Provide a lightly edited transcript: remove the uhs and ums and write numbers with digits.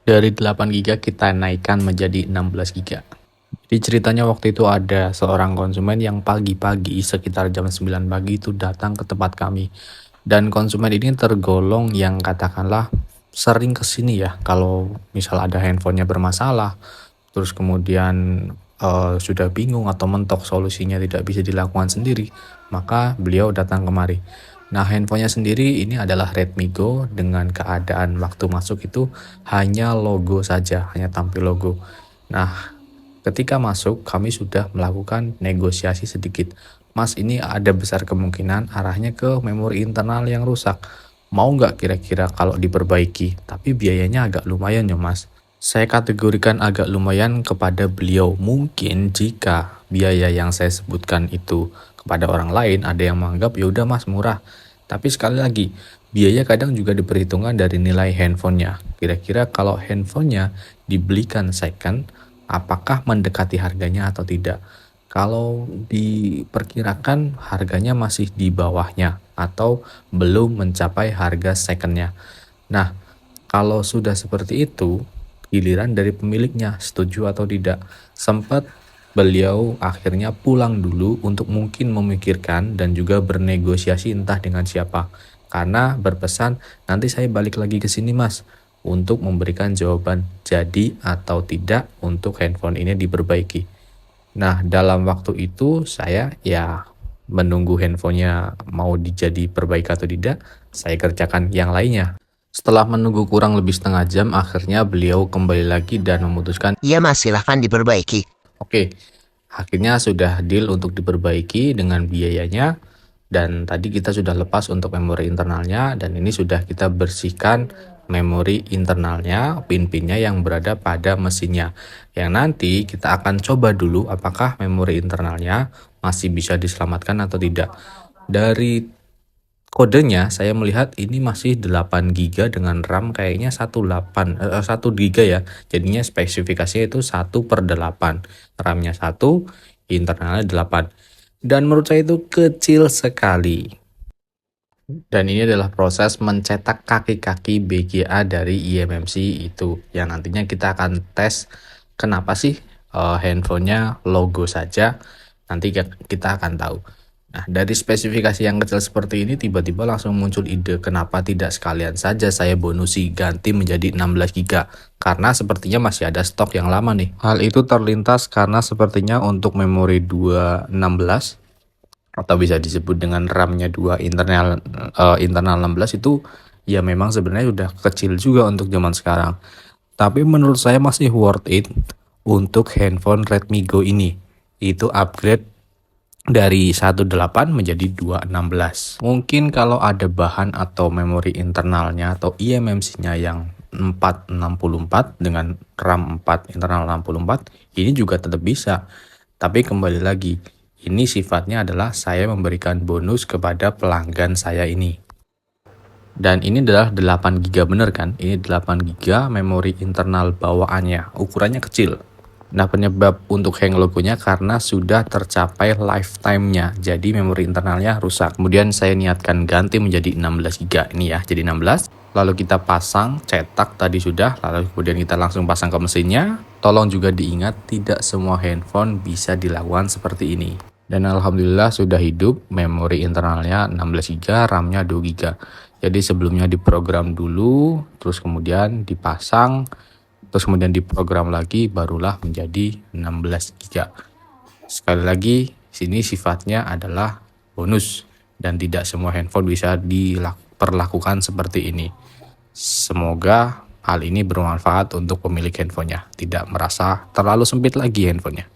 Dari 8 giga kita naikkan menjadi 16 giga. Jadi ceritanya waktu itu ada seorang konsumen yang pagi-pagi sekitar jam 9 pagi itu datang ke tempat kami. Dan konsumen ini tergolong yang katakanlah sering kesini ya kalau misal ada handphonenya bermasalah, terus kemudian sudah bingung atau mentok solusinya tidak bisa dilakukan sendiri, maka beliau datang kemari. Nah, handphonenya sendiri ini adalah Redmi Go dengan keadaan waktu masuk itu hanya logo saja, hanya tampil logo. Nah, ketika masuk kami sudah melakukan negosiasi sedikit. Mas, ini ada besar kemungkinan arahnya ke memori internal yang rusak. Mau nggak kira-kira kalau diperbaiki? Tapi biayanya agak lumayan ya mas. Saya kategorikan agak lumayan kepada beliau. Mungkin jika biaya yang saya sebutkan itu kepada orang lain ada yang menganggap ya udah mas murah. Tapi sekali lagi, biaya kadang juga diperhitungkan dari nilai handphonenya. Kira-kira kalau handphonenya dibelikan second, apakah mendekati harganya atau tidak? Kalau diperkirakan harganya masih di bawahnya atau belum mencapai harga secondnya. Nah, kalau sudah seperti itu, giliran dari pemiliknya setuju atau tidak. Sempat beliau akhirnya pulang dulu untuk mungkin memikirkan dan juga bernegosiasi entah dengan siapa. Karena berpesan, nanti saya balik lagi ke sini mas untuk memberikan jawaban jadi atau tidak untuk handphone ini diperbaiki. Nah, dalam waktu itu saya ya menunggu handphonenya mau dijadi perbaiki atau tidak, saya kerjakan yang lainnya. Setelah menunggu kurang lebih setengah jam, akhirnya beliau kembali lagi dan memutuskan, Iya mas, silahkan diperbaiki. oke, akhirnya sudah deal untuk diperbaiki dengan biayanya. Dan tadi kita sudah lepas untuk memori internalnya dan ini sudah kita bersihkan memori internalnya, pin-pinnya yang berada pada mesinnya. Yang nanti kita akan coba dulu apakah memori internalnya masih bisa diselamatkan atau tidak. Dari kodenya saya melihat ini masih 8 giga dengan RAM kayaknya 1 giga ya. Jadinya spesifikasinya itu 1/8. RAM-nya 1, internalnya 8. Dan menurut saya itu kecil sekali. Dan ini adalah proses mencetak kaki-kaki BGA dari eMMC itu. Yang nantinya kita akan tes kenapa sih handphonenya logo saja. Nanti kita akan tahu. Nah, dari spesifikasi yang kecil seperti ini tiba-tiba langsung muncul ide kenapa tidak sekalian saja saya bonusi ganti menjadi 16 giga karena sepertinya masih ada stok yang lama nih. Hal itu terlintas karena sepertinya untuk memori 216 atau bisa disebut dengan RAM-nya 2 internal 16 itu ya memang sebenarnya sudah kecil juga untuk zaman sekarang. Tapi menurut saya masih worth it untuk handphone Redmi Go ini. Itu upgrade dari 18 menjadi 216. Mungkin kalau ada bahan atau memori internalnya atau eMMC-nya yang 464 dengan RAM 4 internal 64, ini juga tetap bisa. Tapi kembali lagi, ini sifatnya adalah saya memberikan bonus kepada pelanggan saya ini. Dan ini adalah 8 giga bener kan? Ini 8 giga memori internal bawaannya, ukurannya kecil. Nah, penyebab untuk hang logonya karena sudah tercapai lifetime-nya. Jadi memori internalnya rusak. Kemudian saya niatkan ganti menjadi 16 giga ini ya, jadi 16. Lalu kita pasang, cetak tadi sudah, lalu kemudian kita langsung pasang ke mesinnya. Tolong juga diingat tidak semua handphone bisa dilakukan seperti ini. Dan alhamdulillah sudah hidup, memori internalnya 16 giga, RAM-nya 2 giga. Jadi sebelumnya diprogram dulu, terus kemudian dipasang, terus kemudian diprogram lagi barulah menjadi 16 giga. Sekali lagi, sini sifatnya adalah bonus dan tidak semua handphone bisa diperlakukan seperti ini. Semoga hal ini bermanfaat untuk pemilik handphonenya, tidak merasa terlalu sempit lagi handphonenya.